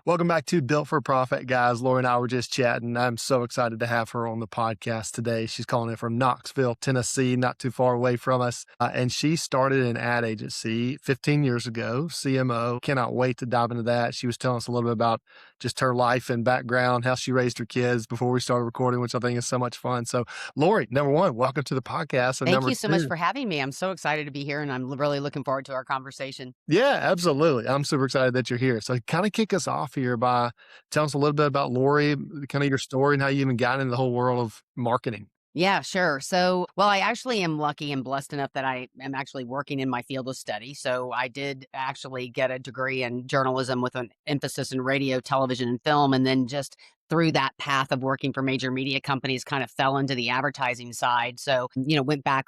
Welcome back to Built for Profit, guys. Lori and I were just chatting. I'm so excited to have her on the podcast today. She's calling in from Knoxville, Tennessee, not too far away from us. And she started an ad agency 15 years ago, CMO. Cannot wait to dive into that. She was telling us a little bit about just her life and background, how she raised her kids before we started recording, which I think is so much fun. So, Lori, number one, welcome to the podcast. And Thank number you so much two, for having me. I'm so excited to be here and I'm really looking forward to our conversation. yeah, absolutely. I'm super excited that you're here. So kind of kick us off here by telling us a little bit about Lori, kind of your story and how you even got into the whole world of marketing. Yeah, sure. So, well, I actually am lucky and blessed enough that I am actually working in my field of study. So, I did actually get a degree in journalism with an emphasis in radio, television, and film. And then just through that path of working for major media companies, kind of fell into the advertising side. So, went back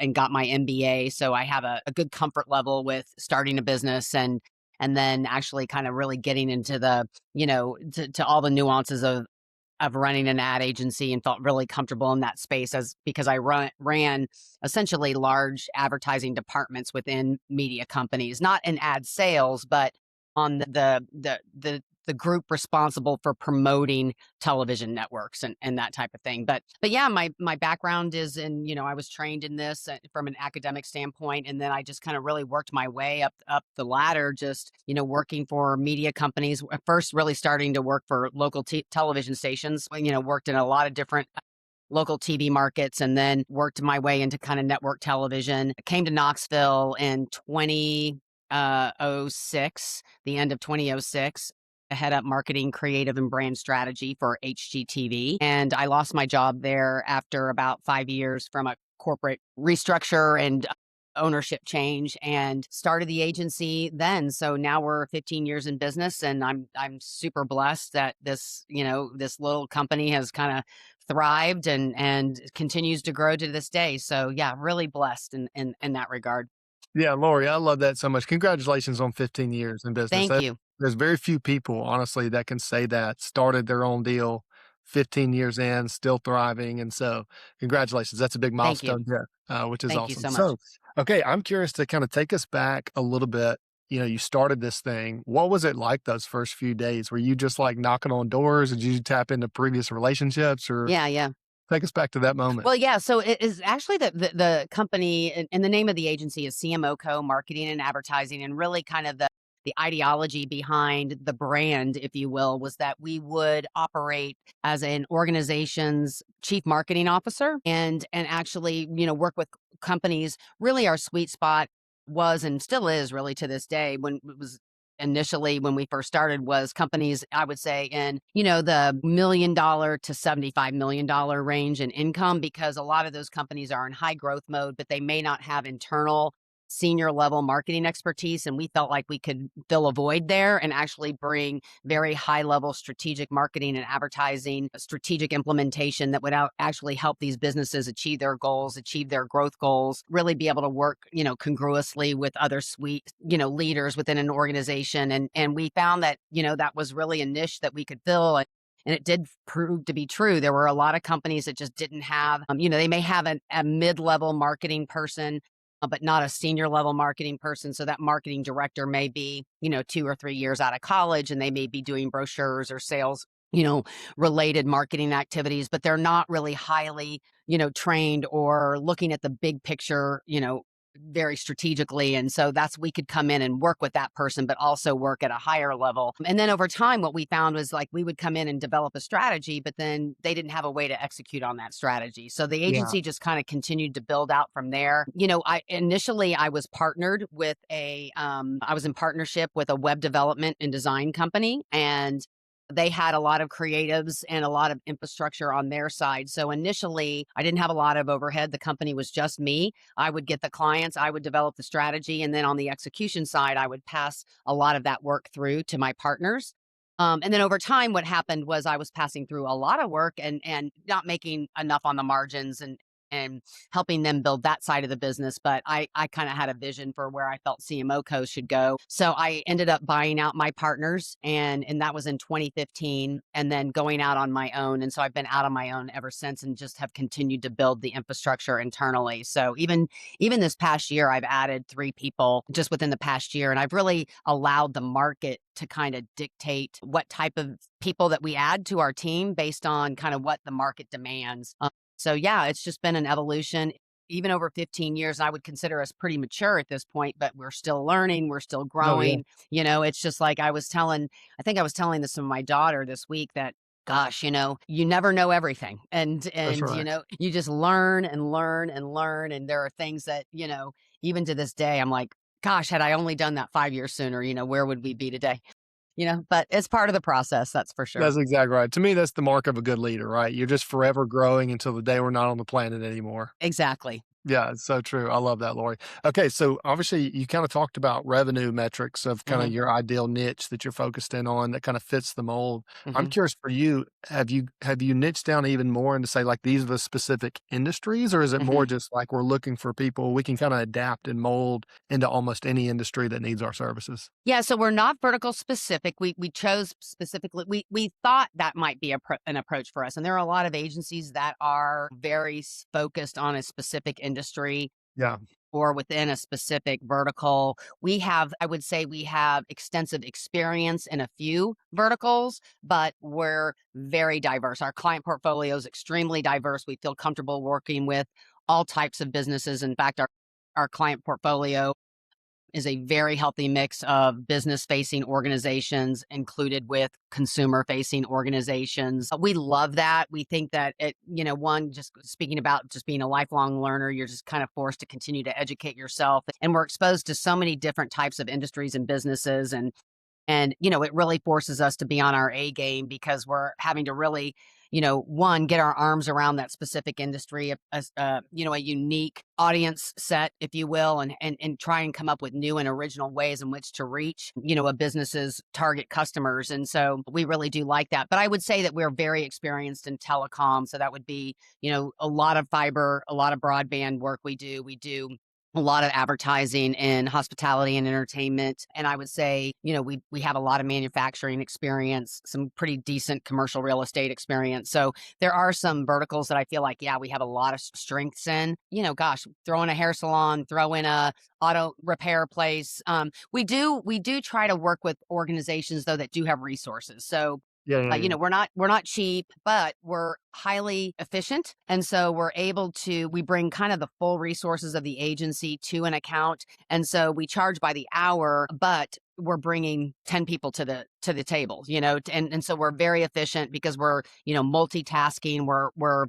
and got my MBA. So, I have a good comfort level with starting a business and then actually kind of really getting into the, to all the nuances of running an ad agency and felt really comfortable in that space because I ran essentially large advertising departments within media companies, not in ad sales, but on the group responsible for promoting television networks and that type of thing. But yeah, my background is in, I was trained in this from an academic standpoint. And then I just kind of really worked my way up the ladder, just, working for media companies. First, really starting to work for local television stations, worked in a lot of different local TV markets and then worked my way into kind of network television. Came to Knoxville in 2006, the end of 2006. I head up marketing, creative, and brand strategy for HGTV. And I lost my job there after about 5 years from a corporate restructure and ownership change and started the agency then. So now we're 15 years in business and I'm super blessed that this little company has kind of thrived and continues to grow to this day. So yeah, really blessed in that regard. Yeah, Lori, I love that so much. Congratulations on 15 years in business. Thank you. There's very few people, honestly, that can say that, started their own deal 15 years in, still thriving. And so congratulations. That's a big Thank you. milestone there, which is Thank you awesome. so much. So, okay, I'm curious to kind of take us back a little bit. You started this thing. What was it like those first few days? Were you just like knocking on doors? Did you tap into previous relationships or Yeah, yeah. take us back to that moment? Well, yeah. So it is actually the company and the name of the agency is CMO Co, Marketing and Advertising, and really kind of the ideology behind the brand, if you will, was that we would operate as an organization's chief marketing officer and actually, work with companies. Really, our sweet spot was and still is really to this day when it was initially when we first started was companies, I would say in, the $1 million to $75 million range in income, because a lot of those companies are in high growth mode, but they may not have internal senior level marketing expertise. And we felt like we could fill a void there and actually bring very high level strategic marketing and advertising, strategic implementation that would actually help these businesses achieve their goals, achieve their growth goals, really be able to work, congruously with other leaders within an organization. And we found that, that was really a niche that we could fill. And it did prove to be true. There were a lot of companies that just didn't have, they may have a mid-level marketing person, but not a senior level marketing person. So that marketing director may be, 2 or 3 years out of college and they may be doing brochures or sales, related marketing activities, but they're not really highly, trained or looking at the big picture, very strategically. And so we could come in and work with that person, but also work at a higher level. And then over time, what we found was like we would come in and develop a strategy, but then they didn't have a way to execute on that strategy. So the Yeah. agency just kind of continued to build out from there. I was partnered with I was in partnership with a web development and design company, and they had a lot of creatives and a lot of infrastructure on their side. So initially, I didn't have a lot of overhead. The company was just me. I would get the clients, I would develop the strategy. And then on the execution side, I would pass a lot of that work through to my partners. And then over time, what happened was I was passing through a lot of work and not making enough on the margins and and helping them build that side of the business. But I kind of had a vision for where I felt CMO Co should go. So I ended up buying out my partners, and that was in 2015, and then going out on my own. And so I've been out on my own ever since, and just have continued to build the infrastructure internally. So even this past year, I've added 3 people just within the past year, and I've really allowed the market to kind of dictate what type of people that we add to our team based on kind of what the market demands. So yeah, it's just been an evolution. Even over 15 years, I would consider us pretty mature at this point, but we're still learning, we're still Oh, yeah, growing. It's just like I think I was telling this to my daughter this week that, gosh, you never know everything. And that's and right. you just learn and learn and learn. And there are things that, even to this day, I'm like, gosh, had I only done that 5 years sooner, where would we be today? But it's part of the process, that's for sure. That's exactly right. To me, that's the mark of a good leader, right? You're just forever growing until the day we're not on the planet anymore. Exactly. Yeah, it's so true. I love that, Lori. Okay, so obviously you kind of talked about revenue metrics of kind of Hmm. your ideal niche that you're focused in on that kind of fits the mold. I'm Hmm. curious for you, have you niched down even more into say like these are the specific industries, or is it more Hmm. just like we're looking for people we can kind of adapt and mold into almost any industry that needs our services? Yeah, so we're not vertical specific. We chose specifically. We thought that might be an approach for us, and there are a lot of agencies that are very focused on a specific industry Yeah. or within a specific vertical. I would say, we have extensive experience in a few verticals, but we're very diverse. Our client portfolio is extremely diverse. We feel comfortable working with all types of businesses. In fact, our client portfolio is a very healthy mix of business facing organizations included with consumer facing organizations. We love that. We think that one, just speaking about just being a lifelong learner, you're just kind of forced to continue to educate yourself. And we're exposed to so many different types of industries and businesses. And it really forces us to be on our A game, because we're having to really, one, get our arms around that specific industry, a unique audience set, if you will, and try and come up with new and original ways in which to reach, a business's target customers. And so we really do like that. But I would say that we're very experienced in telecom. So that would be, a lot of fiber, a lot of broadband work we do. We do a lot of advertising in hospitality and entertainment. And I would say, we have a lot of manufacturing experience, some pretty decent commercial real estate experience. So there are some verticals that I feel like, yeah, we have a lot of strengths in. Gosh, throw in a hair salon, throw in a auto repair place. We do try to work with organizations though that do have resources. So Yeah, yeah, yeah. we're not cheap, but we're highly efficient. And so we bring kind of the full resources of the agency to an account. And so we charge by the hour, but we're bringing 10 people to the table, and so we're very efficient because we're, multitasking. We're,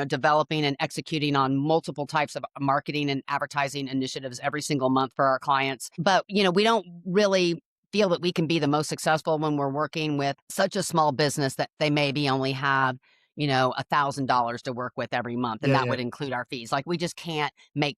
developing and executing on multiple types of marketing and advertising initiatives every single month for our clients. But, we don't really feel that we can be the most successful when we're working with such a small business that they maybe only have, $1,000 to work with every month. And Yeah, that yeah. would include our fees. Like, we just can't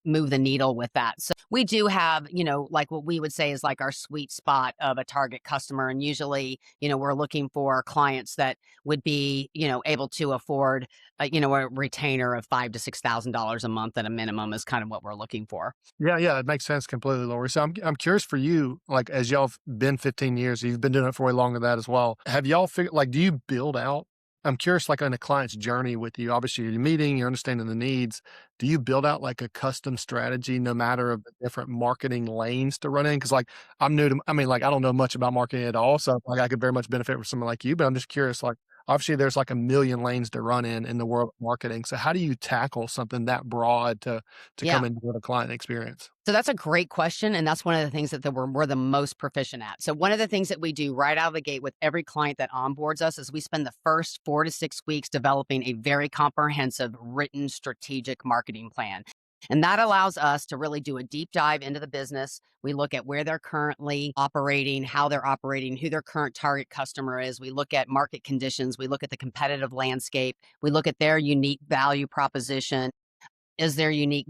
move the needle with that. So we do have, like what we would say is like our sweet spot of a target customer. And usually, we're looking for clients that would be, able to afford, a retainer of $5,000 to $6,000 a month at a minimum is kind of what we're looking for. Yeah, yeah, it makes sense completely, Lori. So I'm curious for you, like as y'all've been 15 years, you've been doing it for way longer than that as well. Have y'all figured like do you build out? I'm curious, like on a client's journey with you. Obviously, you're meeting, you're understanding the needs. Do you build out like a custom strategy, no matter of the different marketing lanes to run in? Because like I'm new to, I mean, like I don't know much about marketing at all, so like I could very much benefit from someone like you. But I'm just curious, like obviously there's like a million lanes to run in the world of marketing. So how do you tackle something that broad to Yeah. come in with a client experience? So that's a great question, and that's one of the things that we're the most proficient at. So one of the things that we do right out of the gate with every client that onboards us is we spend the first 4 to 6 weeks developing a very comprehensive written strategic marketing plan. And that allows us to really do a deep dive into the business. We look at where they're currently operating, how they're operating, who their current target customer is. We look at market conditions. We look at the competitive landscape. We look at their unique value proposition. Is there unique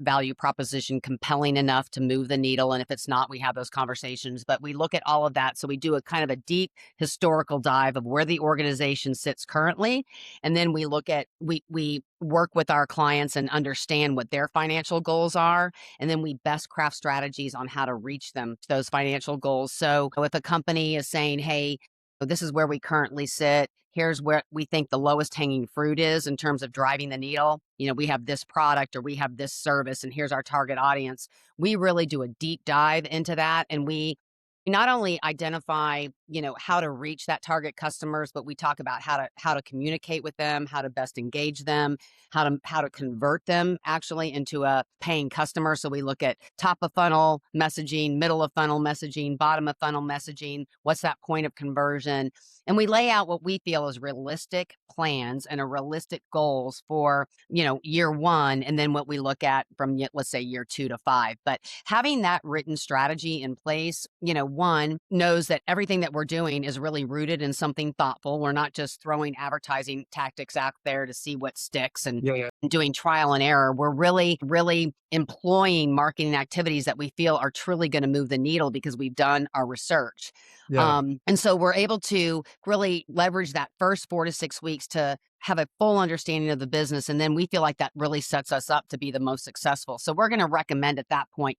value proposition compelling enough to move the needle? And if it's not, we have those conversations. But we look at all of that. So we do a kind of a deep historical dive of where the organization sits currently. And then we look at, we work with our clients and understand what their financial goals are. And then we best craft strategies on how to reach them, those financial goals. So if a company is saying, hey, this is where we currently sit. Here's where we think the lowest hanging fruit is in terms of driving the needle. We have this product or we have this service, and here's our target audience. We really do a deep dive into that. And we not only identify, how to reach that target customers, but we talk about how to communicate with them, how to best engage them, how to convert them actually into a paying customer. So we look at top of funnel messaging, middle of funnel messaging, bottom of funnel messaging. What's that point of conversion? And we lay out what we feel is realistic plans and a realistic goals for, year one, and then what we look at from, let's say, year 2 to 5. But having that written strategy in place, one knows that everything that we're doing is really rooted in something thoughtful. We're not just throwing advertising tactics out there to see what sticks and doing trial and error. We're really, really employing marketing activities that we feel are truly going to move the needle because we've done our research. Yeah. And so we're able to really leverage that first 4 to 6 weeks to have a full understanding of the business. And then we feel like that really sets us up to be the most successful. So we're going to recommend at that point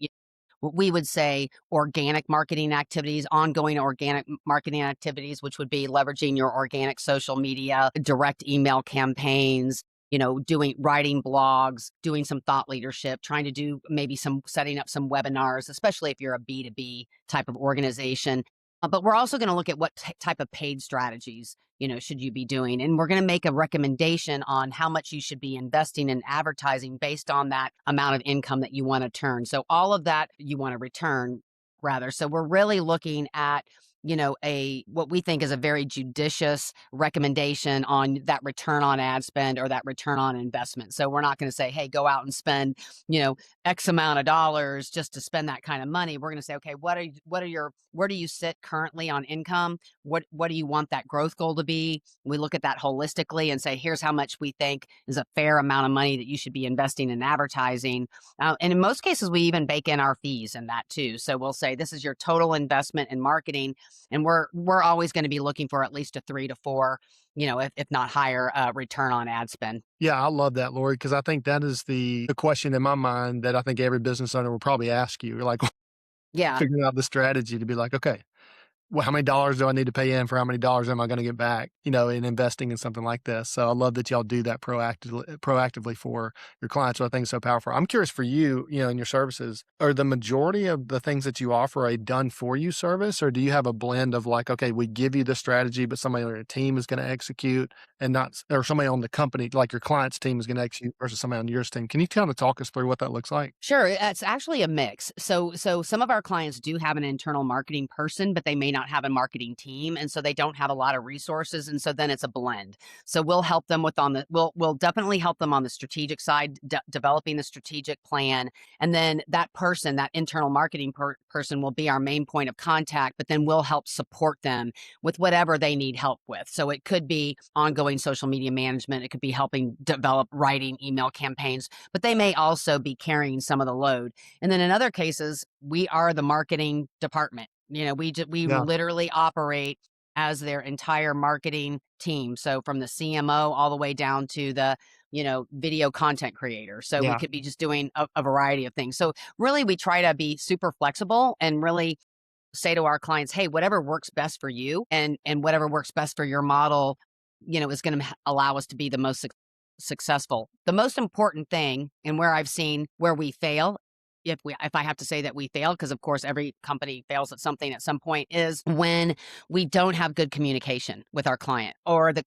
what we would say organic marketing activities, ongoing organic marketing activities, which would be leveraging your organic social media, direct email campaigns, writing blogs, doing some thought leadership, trying to do maybe setting up some webinars, especially if you're a B2B type of organization. But we're also going to look at what type of paid strategies, should you be doing. And we're going to make a recommendation on how much you should be investing in advertising based on that amount of income that you want to turn. So all of that you want to return rather. So we're really looking at, what we think is a very judicious recommendation on that return on ad spend or that return on investment. So we're not going to say, hey, go out and spend, X amount of dollars just to spend that kind of money. We're going to say, okay, where do you sit currently on income? What do you want that growth goal to be? We look at that holistically and say, here's how much we think is a fair amount of money that you should be investing in advertising. And in most cases, we even bake in our fees in that too. So we'll say, this is your total investment in marketing. And we're always going to be looking for at least a 3 to 4, if not higher, return on ad spend. Yeah, I love that, Lori, because I think that is the question in my mind that I think every business owner will probably ask you. Like, Yeah. figuring out the strategy to be like, okay, well, how many dollars do I need to pay in for how many dollars am I going to get back, in investing in something like this? So I love that y'all do that proactively for your clients. So I think it's so powerful. I'm curious for you, in your services, are the majority of the things that you offer a done for you service, or do you have a blend of like, okay, we give you the strategy, but somebody on your team is going to execute and not, or somebody on the company, like your client's team is going to execute versus somebody on your team? Can you kind of talk us through what that looks like? Sure, it's actually a mix. So some of our clients do have an internal marketing person, but they may not have a marketing team, and so they don't have a lot of resources, and so then it's a blend. So we'll help them we'll definitely help them on the strategic side, developing the strategic plan, and then that person, that internal marketing person, will be our main point of contact. But then we'll help support them with whatever they need help with. So it could be ongoing social media management, it could be helping develop writing email campaigns, but they may also be carrying some of the load. And then in other cases, we are the marketing department. We Yeah. literally operate as their entire marketing team. So from the CMO all the way down to the, video content creator. So we Yeah. could be just doing a variety of things. So really, we try to be super flexible and really say to our clients, hey, whatever works best for you and whatever works best for your model, is going to allow us to be the most successful. The most important thing, and where I've seen where we fail, if I have to say that we failed, because of course every company fails at something at some point, is when we don't have good communication with our client, or the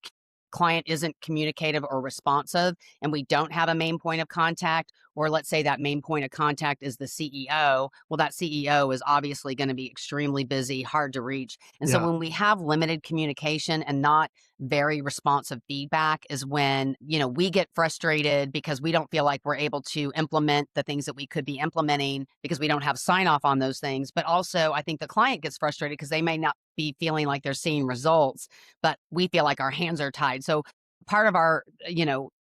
client isn't communicative or responsive, and we don't have a main point of contact. Or let's say that main point of contact is the CEO. Well, that CEO is obviously going to be extremely busy, hard to reach. And so Yeah. when we have limited communication and not very responsive feedback is when, we get frustrated because we don't feel like we're able to implement the things that we could be implementing because we don't have sign off on those things. But also, I think the client gets frustrated because they may not be feeling like they're seeing results, but we feel like our hands are tied. So part of our,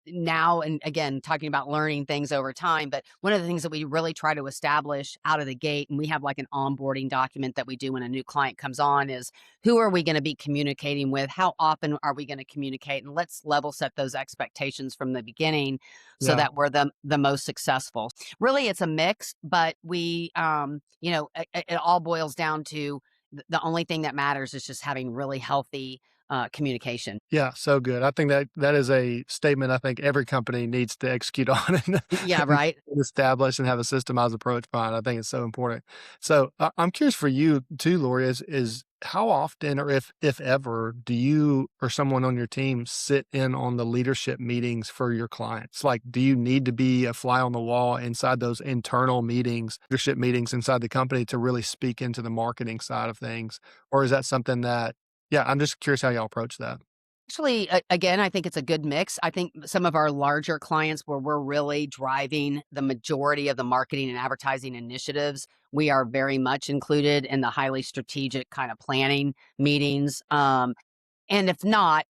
now, and again, talking about learning things over time, but one of the things that we really try to establish out of the gate, and we have like an onboarding document that we do when a new client comes on, is who are we going to be communicating with? How often are we going to communicate? And let's level set those expectations from the beginning so Yeah. that we're the most successful. Really, it's a mix, but it all boils down to the only thing that matters is just having really healthy communication. Yeah, so good. I think that that is a statement I think every company needs to execute on Yeah, and right. establish and have a systemized approach behind. I think it's so important. So I'm curious for you too, Lori, is how often or if ever do you or someone on your team sit in on the leadership meetings for your clients? Like, do you need to be a fly on the wall inside those internal meetings, leadership meetings inside the company to really speak into the marketing side of things? Or is that something that, yeah, I'm just curious how y'all approach that. Actually, again, I think it's a good mix. I think some of our larger clients where we're really driving the majority of the marketing and advertising initiatives, we are very much included in the highly strategic kind of planning meetings. And if not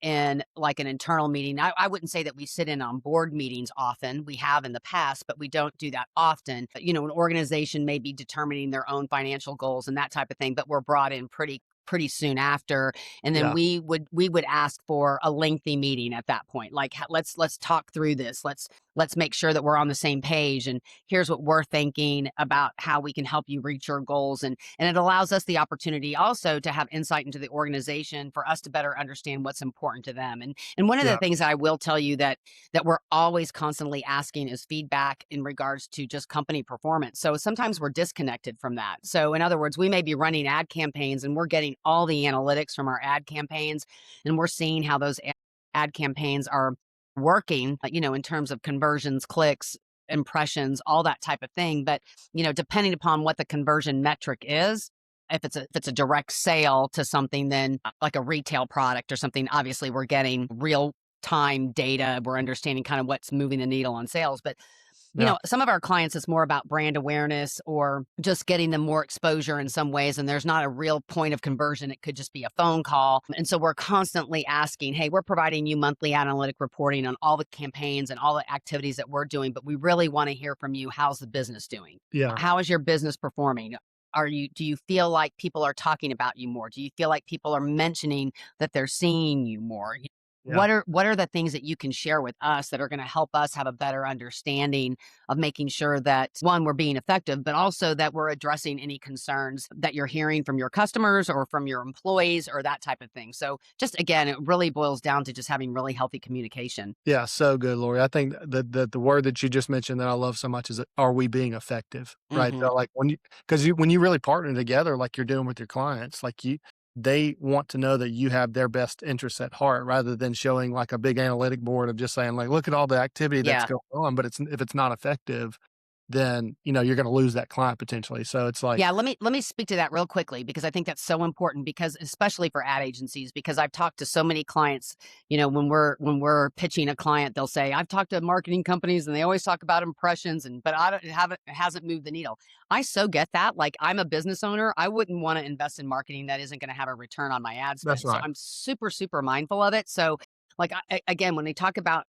in like an internal meeting, I wouldn't say that we sit in on board meetings often. We have in the past, but we don't do that often. An organization may be determining their own financial goals and that type of thing, but we're brought in pretty soon after, and then Yeah. we would ask for a lengthy meeting at that point, like, let's talk through this, let's make sure that we're on the same page, and here's what we're thinking about how we can help you reach your goals, and it allows us the opportunity also to have insight into the organization for us to better understand what's important to them. And one of the Yeah. things that I will tell you that we're always constantly asking is feedback in regards to just company performance. So sometimes we're disconnected from that. So in other words, we may be running ad campaigns and we're getting all the analytics from our ad campaigns, and we're seeing how those ad campaigns are working, in terms of conversions, clicks, impressions, all that type of thing. But, depending upon what the conversion metric is, if it's a direct sale to something, then like a retail product or something, obviously we're getting real time data. We're understanding kind of what's moving the needle on sales. But Yeah. some of our clients, it's more about brand awareness or just getting them more exposure in some ways. And there's not a real point of conversion. It could just be a phone call. And so we're constantly asking, hey, we're providing you monthly analytic reporting on all the campaigns and all the activities that we're doing, but we really want to hear from you. How's the business doing? Yeah. How is your business performing? Do you feel like people are talking about you more? Do you feel like people are mentioning that they're seeing you more? Yeah. What are the things that you can share with us that are going to help us have a better understanding of making sure that, one, we're being effective, but also that we're addressing any concerns that you're hearing from your customers or from your employees or that type of thing. So just again, it really boils down to just having really healthy communication. Yeah, so good, Lori. I think the word that you just mentioned that I love so much is, are we being effective, right? Hmm. So, like, when you really partner together like you're doing with your clients, like, they want to know that you have their best interests at heart rather than showing, like, a big analytic board of just saying, like, "Look at all the activity that's Yeah. going on," but if it's not effective, then, you're gonna lose that client potentially. So it's like, Yeah, let me speak to that real quickly because I think that's so important, because especially for ad agencies, because I've talked to so many clients, when we're pitching a client, they'll say, "I've talked to marketing companies and they always talk about impressions, but I don't haven't it hasn't moved the needle." I so get that. Like, I'm a business owner, I wouldn't want to invest in marketing that isn't going to have a return on my ad that's spend. So right. I'm super super mindful of it. So like, again, when they talk about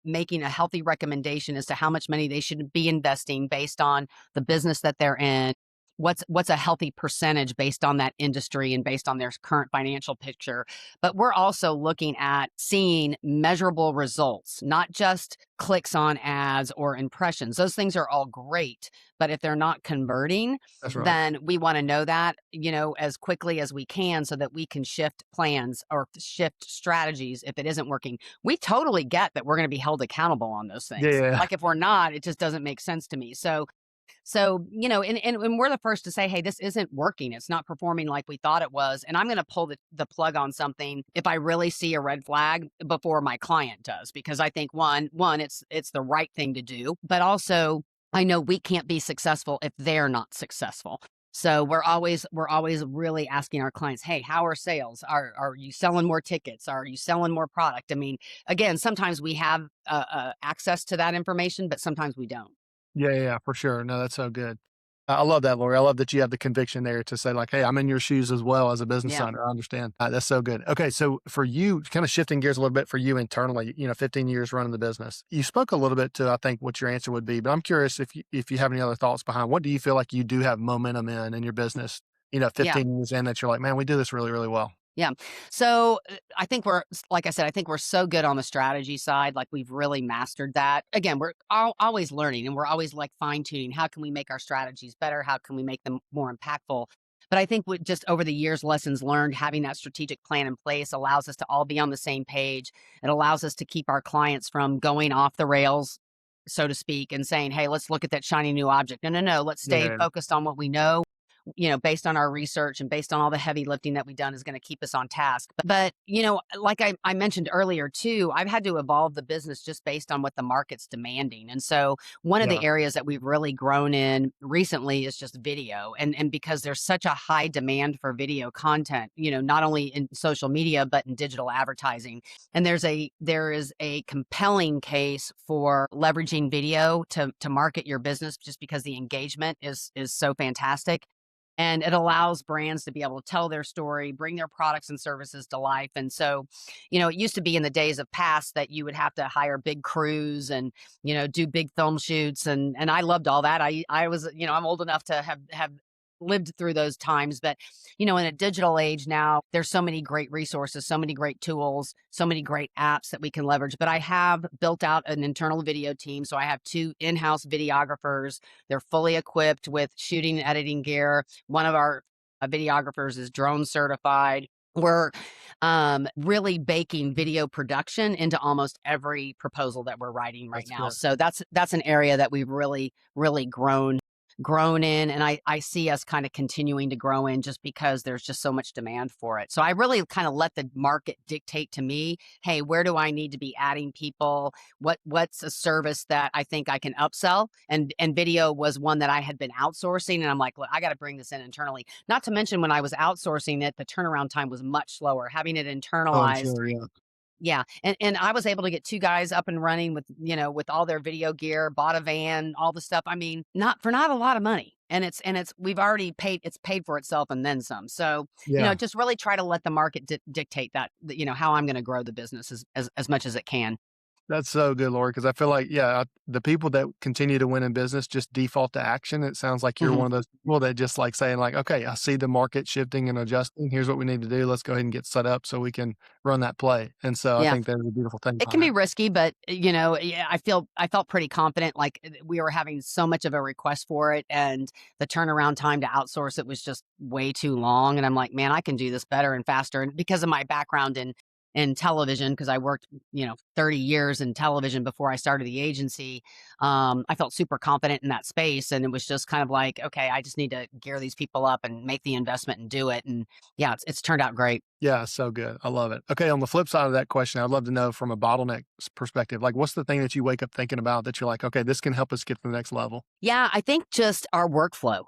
making a healthy recommendation as to how much money they should be investing based on the business that they're in, what's a healthy percentage based on that industry and based on their current financial picture. But we're also looking at seeing measurable results, not just clicks on ads or impressions. Those things are all great, but if they're not converting, That's right. then we want to know that, as quickly as we can so that we can shift plans or shift strategies if it isn't working. We totally get that we're going to be held accountable on those Yeah, things. yeah, yeah. Like, if we're not, it just doesn't make sense to me. So, and we're the first to say, hey, this isn't working. It's not performing like we thought it was. And I'm going to pull the plug on something if I really see a red flag before my client does, because I think one, it's the right thing to do, but also I know we can't be successful if they're not successful. So we're always really asking our clients, hey, how are sales? Are you selling more tickets? Are you selling more product? I mean, again, sometimes we have access to that information, but sometimes we don't. Yeah, yeah, yeah, for sure. No, that's so good. I love that, Lori. I love that you have the conviction there to say like, "Hey, I'm in your shoes as well as a business Yeah. owner." I understand. That's so good. Okay, so for you, kind of shifting gears a little bit for you internally, 15 years running the business. You spoke a little bit to, I think, what your answer would be, but I'm curious if you have any other thoughts behind what do you feel like you do have momentum in your business, Yeah. 15 years in that you're like, "Man, we do this really, really well." Yeah. So I think like I said, I think we're so good on the strategy side. Like we've really mastered that. Again, we're always learning and we're always like fine tuning. How can we make our strategies better? How can we make them more impactful? But I think with just over the years, lessons learned, having that strategic plan in place allows us to all be on the same page. It allows us to keep our clients from going off the rails, so to speak, and saying, hey, let's look at that shiny new object. No, no, no. Let's stay Yeah, focused on what we know, based on our research and based on all the heavy lifting that we've done is going to keep us on task. But like I mentioned earlier too, I've had to evolve the business just based on what the market's demanding. And so one of yeah, the areas that we've really grown in recently is just video. And because there's such a high demand for video content, not only in social media, but in digital advertising. And there is a compelling case for leveraging video to market your business just because the engagement is so fantastic. And it allows brands to be able to tell their story, bring their products and services to life. And so, it used to be in the days of past that you would have to hire big crews and, do big film shoots. And I loved all that. I was, I'm old enough to have lived through those times. But, in a digital age now, there's so many great resources, so many great tools, so many great apps that we can leverage. But I have built out an internal video team. So I have two in-house videographers. They're fully equipped with shooting and editing gear. One of our videographers is drone certified. We're really baking video production into almost every proposal that we're writing right that's now. good. So that's an area that we've really, really grown in. And I see us kind of continuing to grow in just because there's just so much demand for it. So I really kind of let the market dictate to me, hey, where do I need to be adding people? What's a service that I think I can upsell? And video was one that I had been outsourcing. And I'm like, look, I got to bring this in internally. Not to mention when I was outsourcing it, the turnaround time was much slower. Having it Oh, I'm internalized, sure, yeah. yeah, and I was able to get 2 guys up and running with, with all their video gear, bought a van, all the stuff. I mean, not a lot of money. And it's we've already paid it's paid for itself and then some. So, Yeah. just really try to let the market dictate how I'm gonna grow the business as much as it can. That's so good, Lori, because I feel like, yeah, the people that continue to win in business just default to action. It sounds like you're Mhm. one of those people that just like saying like, okay, I see the market shifting and adjusting. Here's what we need to do. Let's go ahead and get set up so we can run that play. And so I Yeah. think there's a beautiful thing It behind can be that. risky, but, yeah, I felt pretty confident, like, we were having so much of a request for it, and the turnaround time to outsource it was just way too long, and I'm like, "Man, I can do this better and faster," and because of my background in television, because I worked, 30 years in television before I started the agency, I felt super confident in that space, and it was just kind of like, "Okay, I just need to gear these people up and make the investment and do it," and, yeah, it's turned out great. Yeah, so good. I love it. Okay, on the flip side of that question, I'd love to know from a bottleneck perspective, like what's the thing that you wake up thinking about that you're like, okay, this can help us get to the next level? Yeah, I think just our workflow,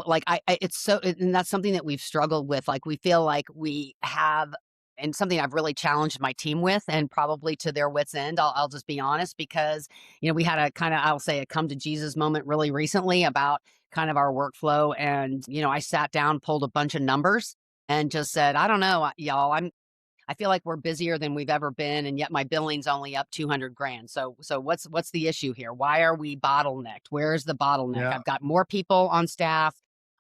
like it's and that's something that we've struggled with. Like we feel like we have, and something I've really challenged my team with, and probably to their wits' end. I'll just be honest because, we had a kind of, I'll say, a come to Jesus moment really recently about kind of our workflow. And, I sat down, pulled a bunch of numbers and just said, I don't know, y'all, I feel like we're busier than we've ever been, and yet my billing's only up 200 grand. So what's the issue here? Why are we bottlenecked? Where is the bottleneck? Yeah. I've got more people on staff.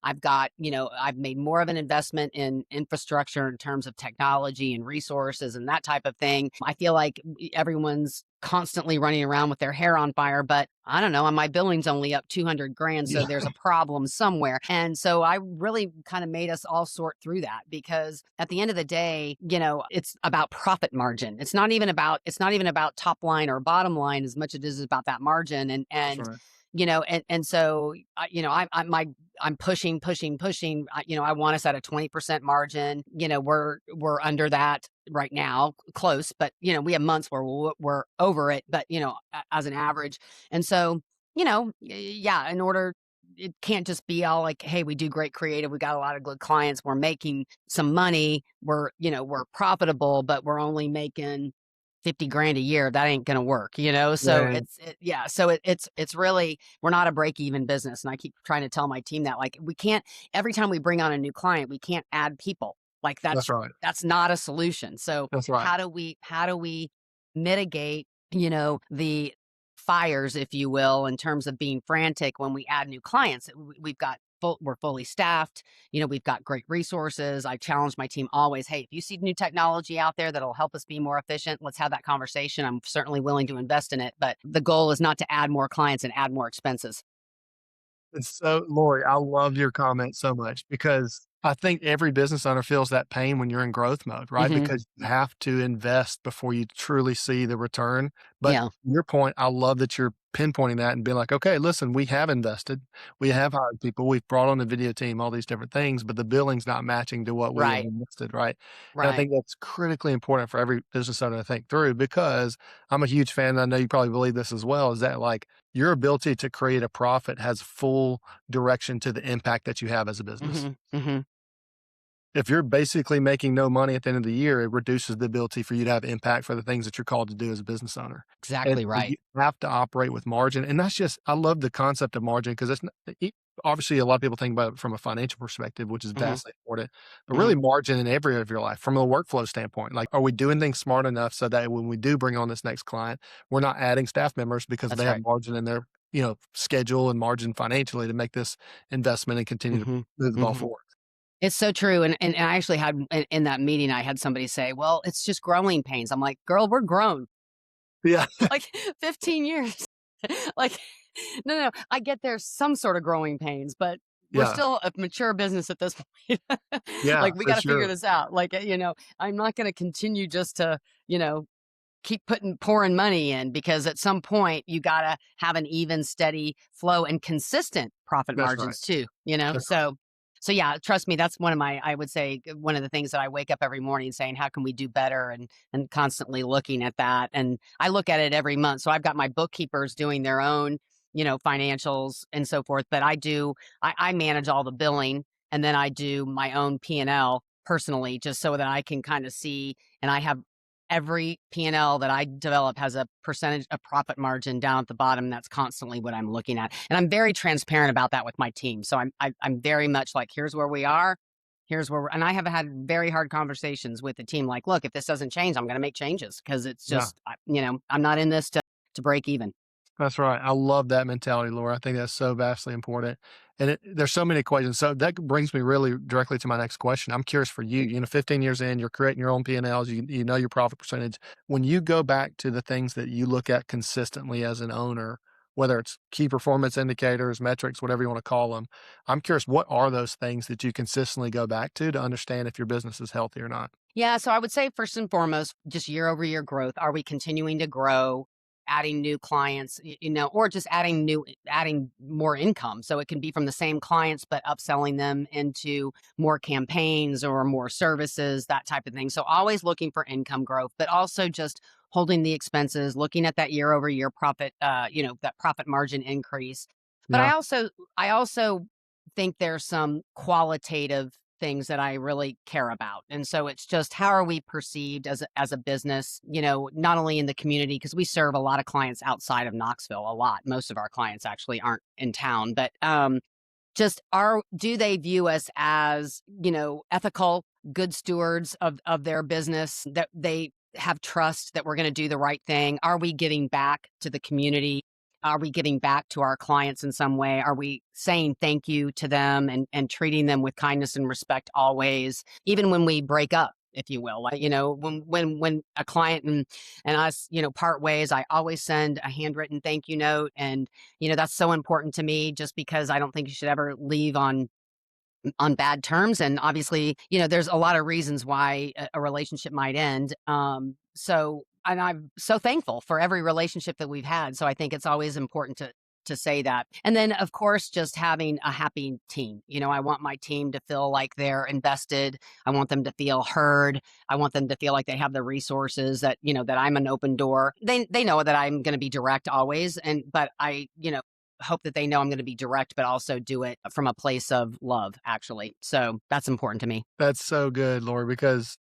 I've made more of an investment in infrastructure in terms of technology and resources and that type of thing. I feel like everyone's constantly running around with their hair on fire, but I don't know, and my billing's only up 200 grand. So Yeah. there's a problem somewhere. And so I really kind of made us all sort through that because at the end of the day, it's about profit margin. It's not even about top line or bottom line as much as it is about that margin. And, That's and, right. and so, I'm pushing. I want us at a 20% margin. We're under that right now, close, but we have months where we're over it, but as an average. And so, yeah, it can't just be all like, hey, we do great creative. We got a lot of good clients. We're making some money. We're profitable, but we're only making 50 grand a year, that ain't gonna work, you know? So Right. yeah, so it's really, we're not a break even business. And I keep trying to tell my team that, like, we can't, every time we bring on a new client, we can't add people. Like That's right. that's not a solution. So That's right. how do we mitigate, the fires, if you will, in terms of being frantic when we add new clients? We've got we're fully staffed. We've got great resources. I challenge my team always, hey, if you see new technology out there that'll help us be more efficient, let's have that conversation. I'm certainly willing to invest in it, but the goal is not to add more clients and add more expenses. And so, Lori, I love your comment so much because I think every business owner feels that pain when you're in growth mode, right? Hmm. Because you have to invest before you truly see the return. But Yeah. your point, I love that you're pinpointing that and being like, okay, listen, we have invested, we have hired people, we've brought on the video team, all these different things, but the billing's not matching to what we have Right. invested, right? And I Right. think that's critically important for every business owner to think through because I'm a huge fan. And I know you probably believe this as well, is that like your ability to create a profit has full direction to the impact that you have as a business. Hmm. Hmm. If you're basically making no money at the end of the year, it reduces the ability for you to have impact for the things that you're called to do as a business owner. And Exactly so right. you have to operate with margin. And that's just, I love the concept of margin because it's obviously a lot of people think about it from a financial perspective, which is Hmm. vastly important, but Hmm. really margin in every area of your life from a workflow standpoint. Like, are we doing things smart enough so that when we do bring on this next client, we're not adding staff members because they That's have right. margin in their, schedule and margin financially to make this investment and continue to Hmm. move the ball Hmm. forward. It's so true. And I actually had in that meeting, I had somebody say, well, it's just growing pains. I'm like, girl, we're grown. Yeah. Like 15 years. Like, no, no, I get there's some sort of growing pains, but we're Yeah. still a mature business at this point. Yeah, Like, we for got to figure sure. this out. Like, I'm not going to continue just to, you know, keep pouring money in, because at some point you got to have an even steady flow and consistent profit That's right. margins too, That's right. so yeah, trust me, that's one of my, I would say, one of the things that I wake up every morning saying, how can we do better, and constantly looking at that. And I look at it every month. So I've got my bookkeepers doing their own, financials and so forth, but I manage all the billing, and then I do my own P&L personally, just so that I can kind of see, and I have every P&L that I develop has a percentage of profit margin down at the bottom. That's constantly what I'm looking at. And I'm very transparent about that with my team. So I'm very much like, here's where we are. Here's where and I have had very hard conversations with the team. Like, look, if this doesn't change, I'm going to make changes, because it's Yeah. just, I'm not in this to break even. That's right. I love that mentality, Laura. I think that's so vastly important. And there's so many equations. So that brings me really directly to my next question. I'm curious for you, 15 years in, you're creating your own P&Ls, you know your profit percentage. When you go back to the things that you look at consistently as an owner, whether it's key performance indicators, metrics, whatever you want to call them, I'm curious, what are those things that you consistently go back to understand if your business is healthy or not? Yeah, so I would say first and foremost, just year over year growth. Are we continuing to grow, adding new clients, or just adding more income? So it can be from the same clients, but upselling them into more campaigns or more services, that type of thing. So always looking for income growth, but also just holding the expenses, looking at that year over year profit, that profit margin increase. But Yeah. I also think there's some qualitative things that I really care about. And so it's just, how are we perceived as a business, not only in the community, because we serve a lot of clients outside of Knoxville, a lot. Most of our clients actually aren't in town, but just do they view us as, ethical, good stewards of their business, that they have trust that we're going to do the right thing? Are we giving back to the community? Are we giving back to our clients in some way? Are we saying thank you to them, and treating them with kindness and respect always, even when we break up, if you will? Like, when a client and us, part ways, I always send a handwritten thank you note. And, that's so important to me, just because I don't think you should ever leave on bad terms. And obviously, there's a lot of reasons why a relationship might end. And I'm so thankful for every relationship that we've had. So I think it's always important to say that. And then, of course, just having a happy team. I want my team to feel like they're invested. I want them to feel heard. I want them to feel like they have the resources, that, that I'm an open door. They know that I'm going to be direct always. But I, hope that they know I'm going to be direct, but also do it from a place of love, actually. So that's important to me. That's so good, Lori, because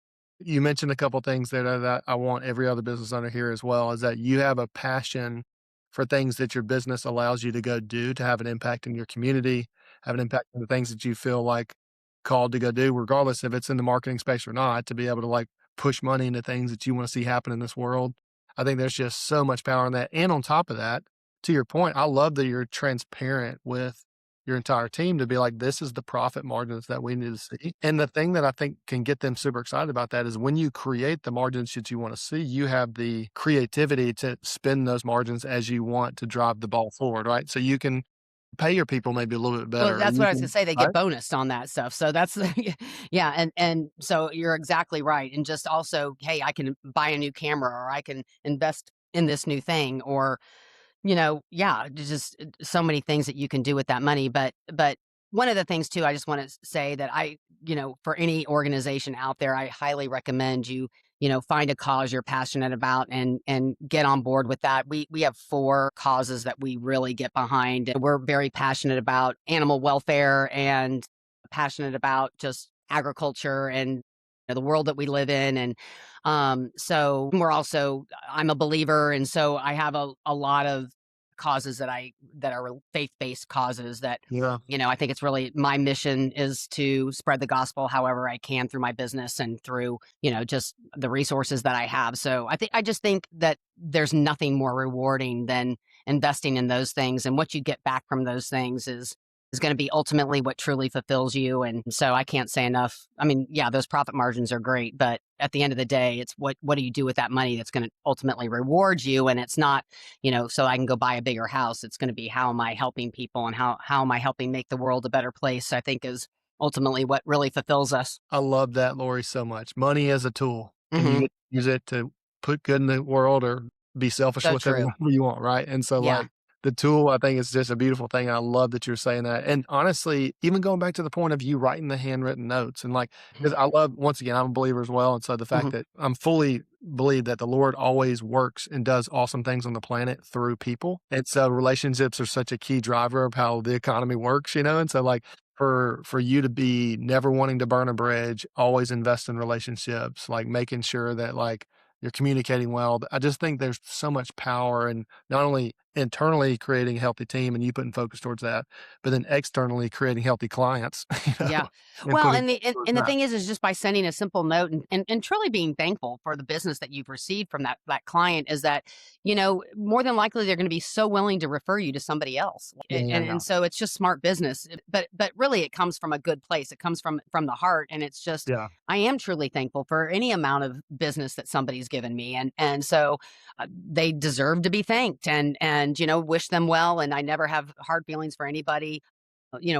You mentioned a couple things there that I want every other business owner here as well, is that you have a passion for things that your business allows you to go do to have an impact in your community, have an impact on the things that you feel like called to go do, regardless if it's in the marketing space or not, to be able to like push money into things that you want to see happen in this world. I think there's just so much power in that. And on top of that, to your point, I love that you're transparent with your entire team to be like, this is the profit margins that we need to see. And the thing that I think can get them super excited about that is when you create the margins that you want to see, you have the creativity to spend those margins as you want to drive the ball forward, right? So you can pay your people maybe a little bit Well, better. Or that's you what I was gonna can, say, they right? get bonused on that stuff, so that's yeah, and so you're exactly right, and just also, "Hey, I can buy a new camera, or I can invest in this new thing," or, yeah, just so many things that you can do with that money, but one of the things too, I just wanna say that for any organization out there, I highly recommend you find a cause you're passionate about and get on board with that. We have 4 causes that we really get behind. We're very passionate about animal welfare and passionate about just agriculture and the world that we live in. And so I'm a believer, and so I have a lot of causes that are faith-based causes that Yeah. I think it's really my mission is to spread the gospel however I can through my business and through, just the resources that I have. So I just think that there's nothing more rewarding than investing in those things. And what you get back from those things is going to be ultimately what truly fulfills you. And so I can't say enough. I mean, yeah, those profit margins are great, but at the end of the day, it's what do you do with that money that's going to ultimately reward you? And it's not, so I can go buy a bigger house. It's going to be how am I helping people and how am I helping make the world a better place, I think is ultimately what really fulfills us. I love that, Lori, so much. Money is a tool, and you Hmm. get to use it to put good in the world or be selfish So with it true. whatever you want, right? And so, Yeah. like, the tool, I think, is just a beautiful thing. I love that you're saying that. And honestly, even going back to the point of you writing the handwritten notes and like, because I love, once again, I'm a believer as well. And so the fact Hmm. that I'm fully believe that the Lord always works and does awesome things on the planet through people. And so relationships are such a key driver of how the economy works, you know? And so like for you to be never wanting to burn a bridge, always invest in relationships, like making sure that like you're communicating well. I just think there's so much power in not only internally creating a healthy team and you putting focus towards that, but then externally creating healthy clients, Yeah. and Well, putting and the and, towards and the that. thing is just by sending a simple note and truly being thankful for the business that you've received from that client is that, more than likely they're going to be so willing to refer you to somebody else. And Yeah. so it's just smart business. But really it comes from a good place. It comes from the heart. And it's just Yeah. I am truly thankful for any amount of business that somebody's given me. And so they deserve to be thanked and wish them well. And I never have hard feelings for anybody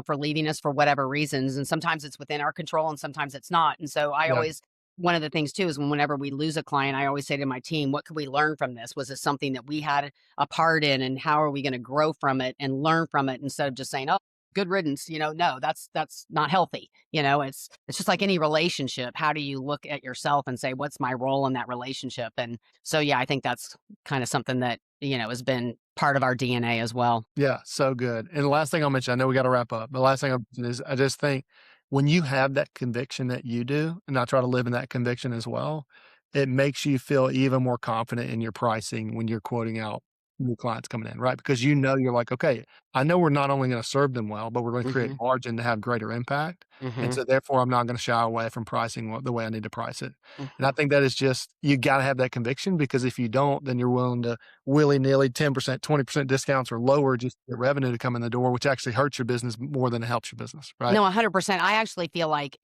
for leaving us for whatever reasons. And sometimes it's within our control and sometimes it's not. And so I Yeah. always, one of the things too is whenever we lose a client, I always say to my team, what could we learn from this? Was it something that we had a part in and how are we going to grow from it and learn from it instead of just saying, oh, good riddance, no, that's not healthy. It's just like any relationship. How do you look at yourself and say, what's my role in that relationship? And so, yeah, I think that's kind of something that, has been part of our DNA as well. Yeah, so good. And the last thing I'll mention, I know we gotta wrap up, but the last thing I'll mention is I just think when you have that conviction that you do, and I try to live in that conviction as well, it makes you feel even more confident in your pricing when you're quoting out new clients coming in, right? Because you know you're like, "Okay, I know we're not only gonna serve them well, but we're gonna create Hmm. margin to have greater impact, and Hmm. so therefore, I'm not gonna shy away from pricing the way I need to price it." And I Hmm. think that is just you gotta have that conviction because if you don't, then you're willing to willy-nilly 10%, 20% discounts or lower just to get revenue to come in the door, which actually hurts your business more than it helps your business, right? No, 100%. I actually feel like,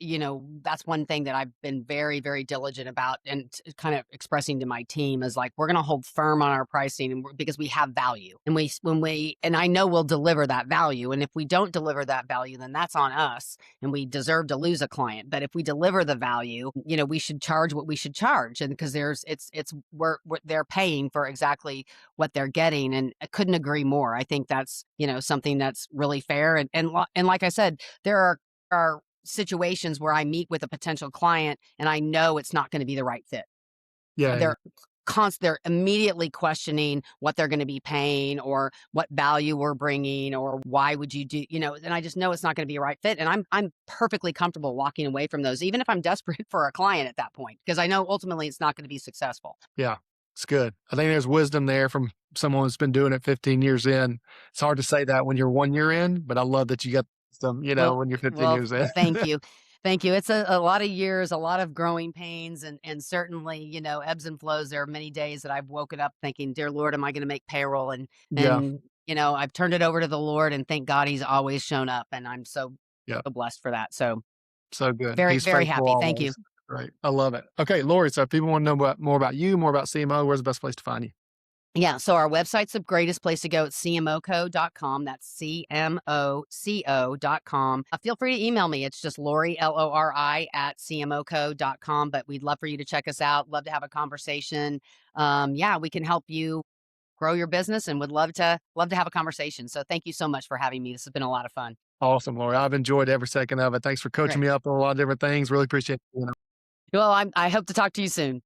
that's one thing that I've been very, very diligent about and kind of expressing to my team is like, we're going to hold firm on our pricing because we have value. And and I know we'll deliver that value. And if we don't deliver that value, then that's on us and we deserve to lose a client. But if we deliver the value, we should charge what we should charge. And because they're paying for exactly what they're getting. And I couldn't agree more. I think that's, something that's really fair. And like I said, there are situations where I meet with a potential client and I know it's not gonna be the right fit. Yeah, yeah. They're they're immediately questioning what they're going to be paying or what value we're bringing or why would you do, and I just know it's not going to be a right fit. And I'm perfectly comfortable walking away from those, even if I'm desperate for a client at that point, because I know ultimately it's not going to be successful. Yeah, it's good. I think there's wisdom there from someone who's been doing it 15 years in. It's hard to say that when you're 1 year in, but I love that you got some, Well, when you're 15 well, years in. thank you. Thank you. It's a lot of years, a lot of growing pains and certainly, ebbs and flows. There are many days that I've woken up thinking, "Dear Lord, am I going to make payroll?" Yeah, I've turned it over to the Lord and thank God he's always shown up and I'm so, yeah, so blessed for that. So so good. very, He's very faithful happy. Thank you. always. Right. I love it. Okay, Lori, so if people want to know more about you, more about CMO, where's the best place to find you? Yeah, so our website's the greatest place to go. It's cmoco.com. That's CMOCO.com. Feel free to email me. It's just Lori, Lori, at cmoco.com. But we'd love for you to check us out. Love to have a conversation. Yeah, we can help you grow your business and would love to have a conversation. So thank you so much for having me. This has been a lot of fun. Awesome, Lori. I've enjoyed every second of it. Thanks for coaching Great. me up on a lot of different things. Really appreciate it. Well, I hope to talk to you soon.